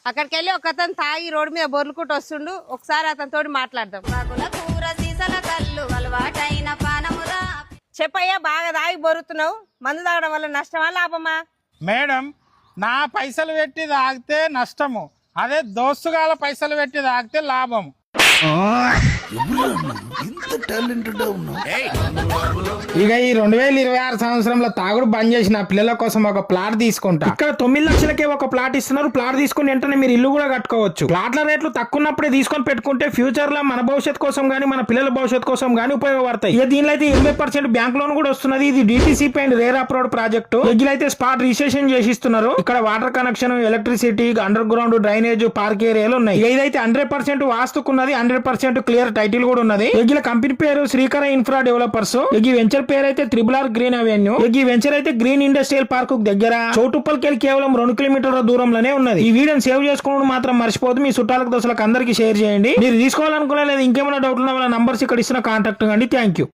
అక్కడికి వెళ్ళి ఒక అతను తాగి రోడ్డు మీద బొర్లుకుంటూ వస్తుండు. ఒకసారి అతనితో మాట్లాడదాం. చెప్పయ్యా, బాగా తాగి బొరుతున్నావు, మందు తాగడం వల్ల నష్టమా లాభమా? మేడం, నా పైసలు పెట్టి తాగితే నష్టము, అదే దోస్తుగాల పైసలు పెట్టి తాగితే లాభం. ఇక ఈ 2026 సంవత్సరంలో తాగుడు బంద్ చేసిన పిల్లల కోసం ఒక ప్లాట్ తీసుకుంటా. ఇక్కడ 9 లక్షలకే ఒక ప్లాట్ ఇస్తున్నారు. ప్లాట్ తీసుకుని వెంటనే మీరు ఇల్లు కూడా కట్టుకోవచ్చు. ప్లాట్ల రేట్లు తక్కువ ఉన్నప్పుడే తీసుకొని పెట్టుకుంటే ఫ్యూచర్ లో మన భవిష్యత్ కోసం గానీ మన పిల్లల భవిష్యత్ కోసం గానీ ఉపయోగపడతాయి. ఇక దీనిలో అయితే 80% బ్యాంక్ లోన్ కూడా వస్తున్నది. ఇది DTCP and rare approved project. అయితే స్పాట్ రిజిస్ట్రేషన్ చేసిస్తున్నారు. ఇక్కడ water connection, electricity, under ground drainage, park ఏరియాలు ఉన్నాయి. ఇదైతే 100% వాస్తుకున్నది, 100% క్లియర్ టైటిల్ కూడా ఉన్నది. ఎగ్గిల కంపెనీ పేరు శ్రీకర ఇన్ఫ్రా డెవలపర్స్. ఈ వెంచర్ పేరు అయితే RRR గ్రీన్ అవెన్యూ. ఈ వెంచర్ అయితే గ్రీన్ ఇండస్ట్రియల్ పార్క్ దగ్గర చౌటుప్పల్కి కేవలం 2 కిలోమీటర్ల దూరంలోనే ఉన్నది. ఈ వీడియోని సేవ్ చేసుకోవడం మాత్రం మర్చిపోదు. మీ చుట్టాలకు దోస్తులకు అందరికీ షేర్ చేయండి. మీరు తీసుకోవాలనుకునే లేదా ఇంకేమైనా డౌట్లు ఉన్న వాళ్ళ నంబర్స్ ఇక్కడ ఇస్తున్న కాంటాక్ట్ కండి. Thank you.